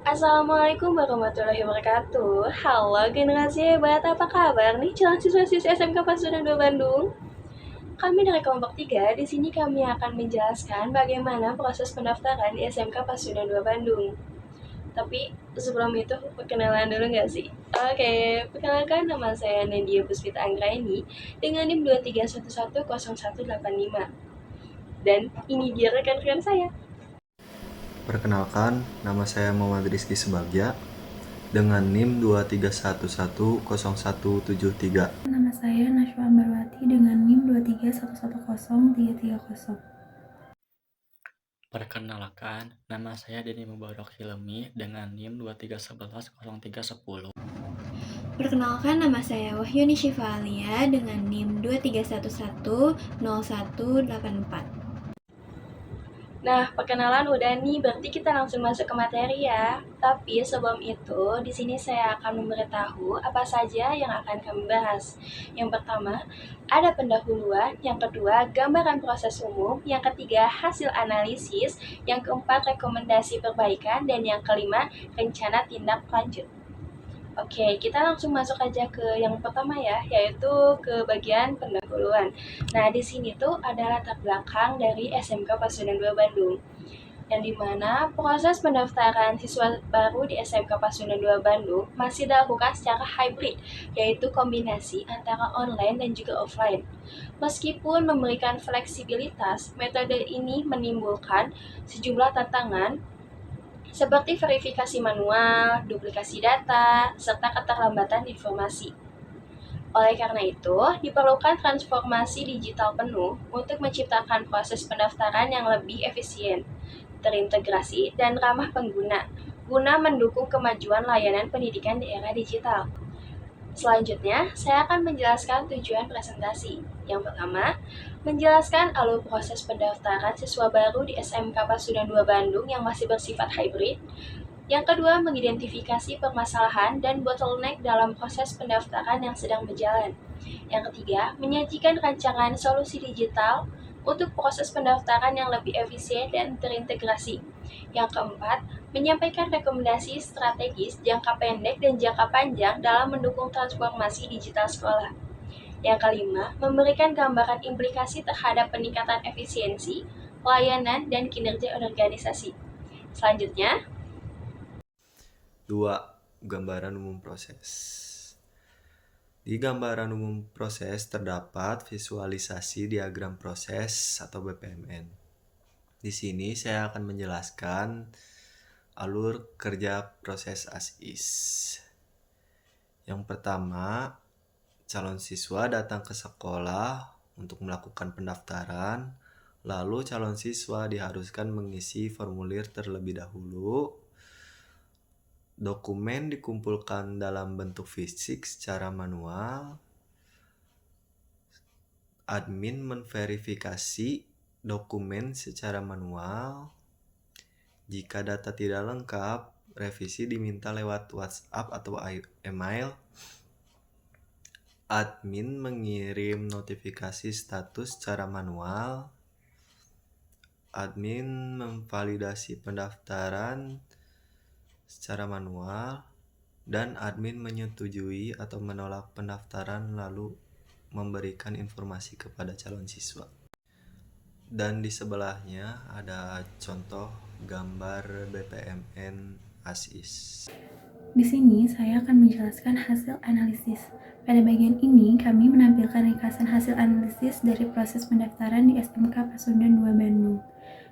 Assalamualaikum warahmatullahi wabarakatuh. Halo generasi hebat, apa kabar nih calon siswa-siswi SMK Pasundan 2 Bandung? Kami dari kelompok 3, di sini kami akan menjelaskan bagaimana proses pendaftaran di SMK Pasundan 2 Bandung. Tapi sebelum itu, perkenalan dulu nggak sih? Oke, perkenalkan nama saya Nadia Puspita Anggraini dengan NIM 231101885. Dan ini dia rekan-rekan saya. Perkenalkan, nama saya Muhammad Rizky Subagja dengan NIM 231101173. Nama saya Nashwa Ambarwati dengan NIM 231103330. Perkenalkan, nama saya Denny Mubarok Hilmi dengan NIM 23110310. Perkenalkan, nama saya Wahyuni Syifa Alia dengan NIM 231100184. Nah, perkenalan udah nih, berarti kita langsung masuk ke materi ya. Tapi sebelum itu, di sini saya akan memberitahu apa saja yang akan kami bahas. Yang pertama, ada pendahuluan, yang kedua, gambaran proses umum, yang ketiga, hasil analisis, yang keempat, rekomendasi perbaikan, dan yang kelima, rencana tindak lanjut. Oke, kita langsung masuk aja ke yang pertama ya, yaitu ke bagian pendahuluan. Nah, di sini tuh ada latar belakang dari SMK Pasundan 2 Bandung, yang dimana proses pendaftaran siswa baru di SMK Pasundan 2 Bandung masih dilakukan secara hybrid, yaitu kombinasi antara online dan juga offline. Meskipun memberikan fleksibilitas, metode ini menimbulkan sejumlah tantangan seperti verifikasi manual, duplikasi data, serta keterlambatan informasi. Oleh karena itu, diperlukan transformasi digital penuh untuk menciptakan proses pendaftaran yang lebih efisien, terintegrasi, dan ramah pengguna, guna mendukung kemajuan layanan pendidikan di era digital. Selanjutnya, saya akan menjelaskan tujuan presentasi. Yang pertama, menjelaskan alur proses pendaftaran siswa baru di SMK Pasundan 2 Bandung yang masih bersifat hybrid. Yang kedua, mengidentifikasi permasalahan dan bottleneck dalam proses pendaftaran yang sedang berjalan. Yang ketiga, menyajikan rancangan solusi digital untuk proses pendaftaran yang lebih efisien dan terintegrasi. Yang keempat, menyampaikan rekomendasi strategis jangka pendek dan jangka panjang dalam mendukung transformasi digital sekolah. Yang kelima, memberikan gambaran implikasi terhadap peningkatan efisiensi, pelayanan, dan kinerja organisasi. Selanjutnya, 2. Gambaran umum proses. Di gambaran umum proses terdapat visualisasi diagram proses atau BPMN. Di sini saya akan menjelaskan alur kerja proses ASIS. Yang pertama, calon siswa datang ke sekolah untuk melakukan pendaftaran, lalu calon siswa diharuskan mengisi formulir terlebih dahulu. Dokumen dikumpulkan dalam bentuk fisik secara manual. Admin menverifikasi dokumen secara manual. Jika data tidak lengkap, revisi diminta lewat WhatsApp atau email. Admin mengirim notifikasi status secara manual. Admin memvalidasi pendaftaran secara manual, dan admin menyetujui atau menolak pendaftaran lalu memberikan informasi kepada calon siswa. Dan di sebelahnya ada contoh gambar BPMN ASIS. Di sini saya akan menjelaskan hasil analisis. Pada bagian ini, kami menampilkan ringkasan hasil analisis dari proses pendaftaran di SMK Pasundan 2 Bandung.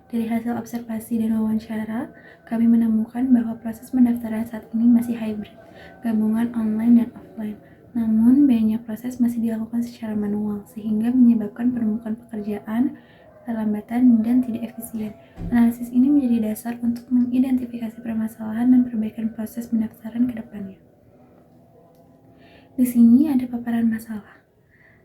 Dari hasil observasi dan wawancara, kami menemukan bahwa proses pendaftaran saat ini masih hybrid, gabungan online dan offline. Namun, banyak proses masih dilakukan secara manual, sehingga menyebabkan penumpukan pekerjaan, keterlambatan, dan tidak efisien. Analisis ini menjadi dasar untuk mengidentifikasi permasalahan dan perbaikan proses pendaftaran ke depannya. Di sini ada paparan masalah.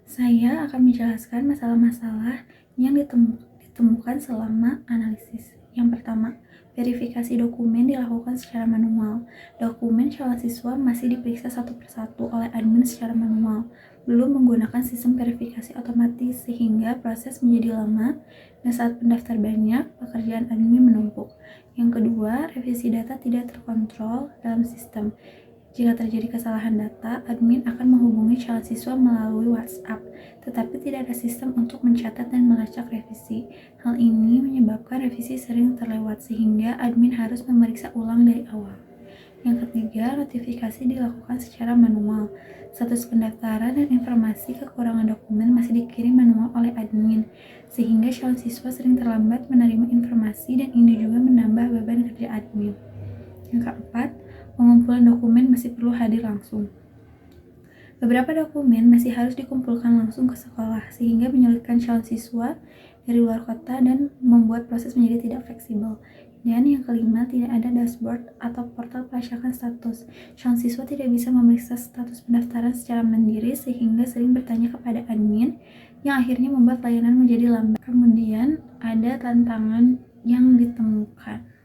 Saya akan menjelaskan masalah-masalah yang ditemukan selama analisis. Yang pertama, verifikasi dokumen dilakukan secara manual. Dokumen calon siswa masih diperiksa satu persatu oleh admin secara manual. belum menggunakan sistem verifikasi otomatis sehingga proses menjadi lama dan saat pendaftar banyak, pekerjaan admin menumpuk. Yang kedua, revisi data tidak terkontrol dalam sistem. Jika terjadi kesalahan data, admin akan menghubungi calon siswa melalui WhatsApp, tetapi tidak ada sistem untuk mencatat dan melacak revisi. Hal ini menyebabkan revisi sering terlewat sehingga admin harus memeriksa ulang dari awal. Yang ketiga, notifikasi dilakukan secara manual. Status pendaftaran dan informasi kekurangan dokumen masih dikirim manual oleh admin, sehingga calon siswa sering terlambat menerima informasi dan ini juga menambah beban kerja admin. Yang keempat, pengumpulan dokumen masih perlu hadir langsung. Beberapa dokumen masih harus dikumpulkan langsung ke sekolah, sehingga menyulitkan calon siswa dari luar kota dan membuat proses menjadi tidak fleksibel. Dan yang kelima, tidak ada dashboard atau portal pelacakan status. Calon siswa tidak bisa memeriksa status pendaftaran secara mandiri sehingga sering bertanya kepada admin, yang akhirnya membuat layanan menjadi lambat. Kemudian, ada tantangan yang ditemukan.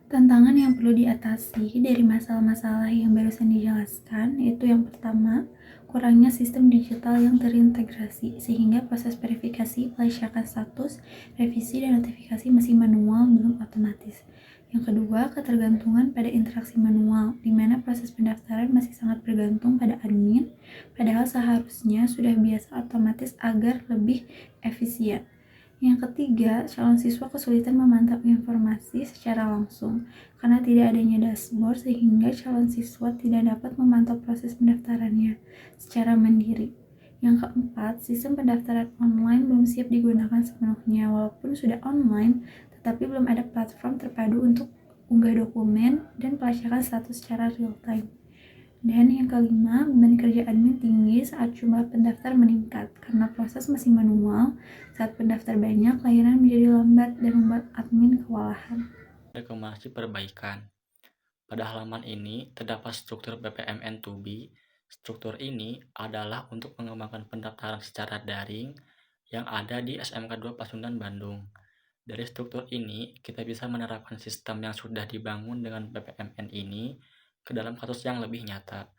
Tantangan yang perlu diatasi dari masalah-masalah yang barusan dijelaskan yaitu yang pertama, kurangnya sistem digital yang terintegrasi sehingga proses verifikasi, pelacakan status, revisi, dan notifikasi masih manual belum otomatis. Yang kedua, ketergantungan pada interaksi manual, di mana proses pendaftaran masih sangat bergantung pada admin, padahal seharusnya sudah biasa otomatis agar lebih efisien. Yang ketiga, calon siswa kesulitan memantau informasi secara langsung karena tidak adanya dashboard sehingga calon siswa tidak dapat memantau proses pendaftarannya secara mandiri. Yang keempat, sistem pendaftaran online belum siap digunakan sepenuhnya. Walaupun sudah online, tetapi belum ada platform terpadu untuk unggah dokumen dan pelacakan status secara real time. Dan yang kelima, beban kerja admin tinggi saat jumlah pendaftar meningkat karena proses masih manual. Saat pendaftar banyak, layanan menjadi lambat dan membuat admin kewalahan. Rekomendasi perbaikan. Pada halaman ini terdapat struktur BPMN2B. Struktur ini adalah untuk mengembangkan pendaftaran secara daring yang ada di SMK 2 Pasundan Bandung. Dari struktur ini, kita bisa menerapkan sistem yang sudah dibangun dengan BPMN ini ke dalam kasus yang lebih nyata.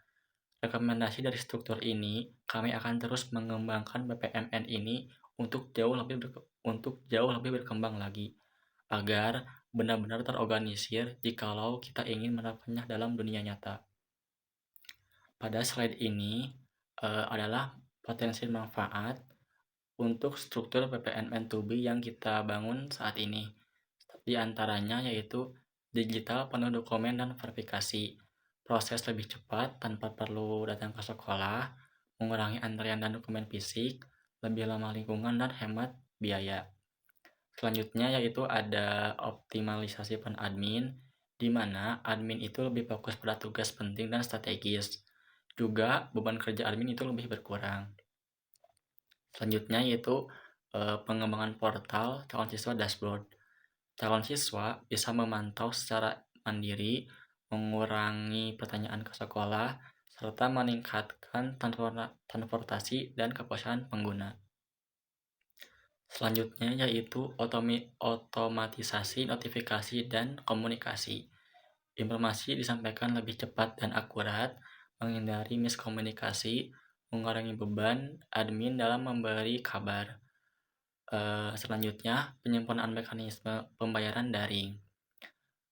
Rekomendasi dari struktur ini, kami akan terus mengembangkan BPMN ini untuk jauh lebih berkembang lagi, agar benar-benar terorganisir jikalau kita ingin menerapkannya dalam dunia nyata. Pada slide ini adalah potensi manfaat untuk struktur BPMN2B yang kita bangun saat ini. Di antaranya yaitu digital penuh dokumen dan verifikasi, proses lebih cepat tanpa perlu datang ke sekolah, mengurangi antrian dan dokumen fisik, lebih ramah lingkungan dan hemat biaya. Selanjutnya yaitu ada optimalisasi peran admin, di mana admin itu lebih fokus pada tugas penting dan strategis. Juga beban kerja admin itu lebih berkurang. Selanjutnya yaitu pengembangan portal calon siswa dashboard. Calon siswa bisa memantau secara mandiri, mengurangi pertanyaan ke sekolah, serta meningkatkan transportasi dan kepuasan pengguna. Selanjutnya yaitu otomatisasi notifikasi dan komunikasi. Informasi disampaikan lebih cepat dan akurat, menghindari miskomunikasi, mengurangi beban admin dalam memberi kabar. Selanjutnya, penyempurnaan mekanisme pembayaran daring.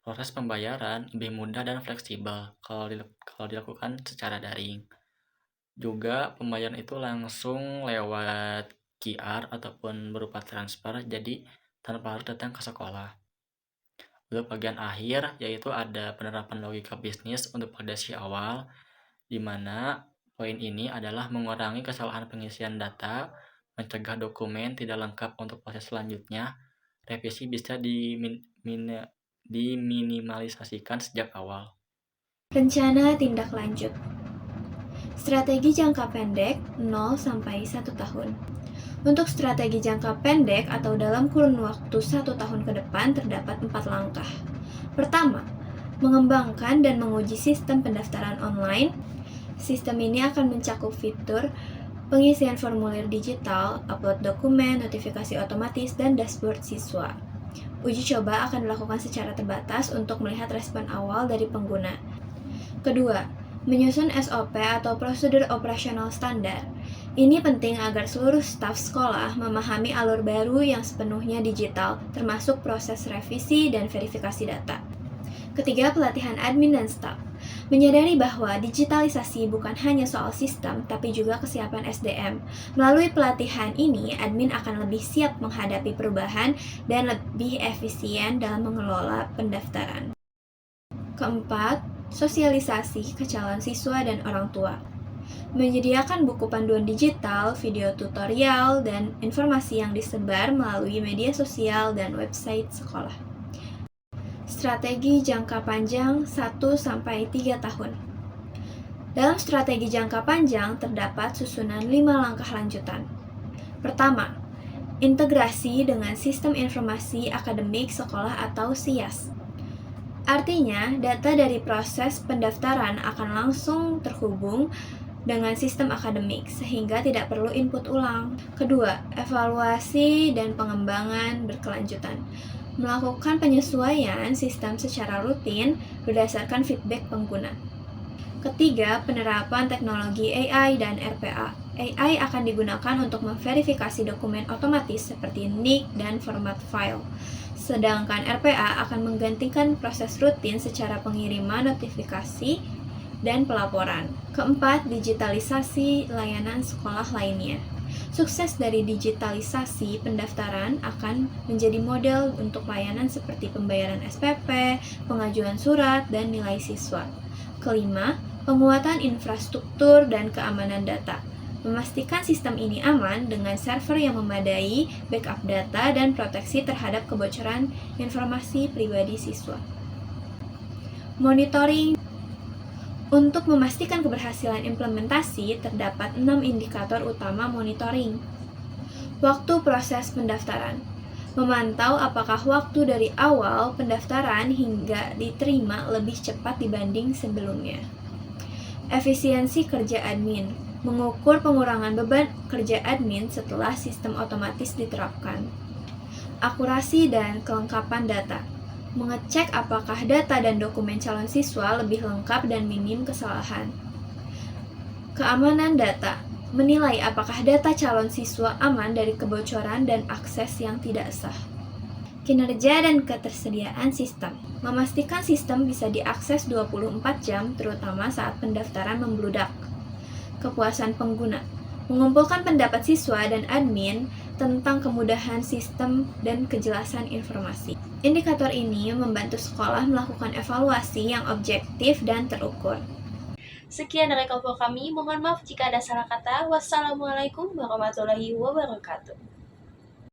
Proses pembayaran lebih mudah dan fleksibel kalau dilakukan secara daring. Juga pembayaran itu langsung lewat QR ataupun berupa transfer, jadi tanpa harus datang ke sekolah. Untuk bagian akhir, yaitu ada penerapan logika bisnis untuk validasi awal, di mana poin ini adalah mengurangi kesalahan pengisian data, mencegah dokumen tidak lengkap untuk proses selanjutnya. Revisi bisa diminimalisasikan sejak awal. Rencana tindak lanjut. Strategi jangka pendek 0-1 tahun. Untuk strategi jangka pendek atau dalam kurun waktu 1 tahun ke depan terdapat 4 langkah. Pertama, mengembangkan dan menguji sistem pendaftaran online. Sistem ini akan mencakup fitur pengisian formulir digital, upload dokumen, notifikasi otomatis, dan dashboard siswa. Uji coba akan dilakukan secara terbatas untuk melihat respon awal dari pengguna. Kedua, Menyusun SOP atau prosedur operasional standar. Ini penting agar seluruh staf sekolah memahami alur baru yang sepenuhnya digital, termasuk proses revisi dan verifikasi data. Ketiga, pelatihan admin dan staf. Menyadari bahwa digitalisasi bukan hanya soal sistem, tapi juga kesiapan SDM. Melalui pelatihan ini, admin akan lebih siap menghadapi perubahan dan lebih efisien dalam mengelola pendaftaran. Keempat, sosialisasi ke calon siswa dan orang tua. Menyediakan buku panduan digital, video tutorial, dan informasi yang disebar melalui media sosial dan website sekolah. Strategi jangka panjang 1-3 tahun. Dalam strategi jangka panjang terdapat susunan 5 langkah lanjutan. Pertama, integrasi dengan sistem informasi akademik sekolah atau SIAS. Artinya, data dari proses pendaftaran akan langsung terhubung dengan sistem akademik, sehingga tidak perlu input ulang. Kedua, evaluasi dan pengembangan berkelanjutan. Melakukan penyesuaian sistem secara rutin berdasarkan feedback pengguna. Ketiga, penerapan teknologi AI dan RPA. AI akan digunakan untuk memverifikasi dokumen otomatis seperti NIK dan format file. Sedangkan RPA akan menggantikan proses rutin secara pengiriman notifikasi dan pelaporan. Keempat, digitalisasi layanan sekolah lainnya. Sukses dari digitalisasi pendaftaran akan menjadi model untuk layanan seperti pembayaran SPP, pengajuan surat, dan nilai siswa. Kelima, penguatan infrastruktur dan keamanan data. Memastikan sistem ini aman dengan server yang memadai, backup data, dan proteksi terhadap kebocoran informasi pribadi siswa. Monitoring. Untuk memastikan keberhasilan implementasi, terdapat 6 indikator utama monitoring. Waktu proses pendaftaran. Memantau apakah waktu dari awal pendaftaran hingga diterima lebih cepat dibanding sebelumnya. Efisiensi kerja admin. Mengukur pengurangan beban kerja admin setelah sistem otomatis diterapkan. Akurasi dan kelengkapan data. Mengecek apakah data dan dokumen calon siswa lebih lengkap dan minim kesalahan. Keamanan data. Menilai apakah data calon siswa aman dari kebocoran dan akses yang tidak sah. Kinerja dan ketersediaan sistem. Memastikan sistem bisa diakses 24 jam, terutama saat pendaftaran membludak. Kepuasan pengguna. Mengumpulkan pendapat siswa dan admin tentang kemudahan sistem dan kejelasan informasi. Indikator ini membantu sekolah melakukan evaluasi yang objektif dan terukur. Sekian dari kelompok kami, mohon maaf jika ada salah kata. Wassalamualaikum warahmatullahi wabarakatuh.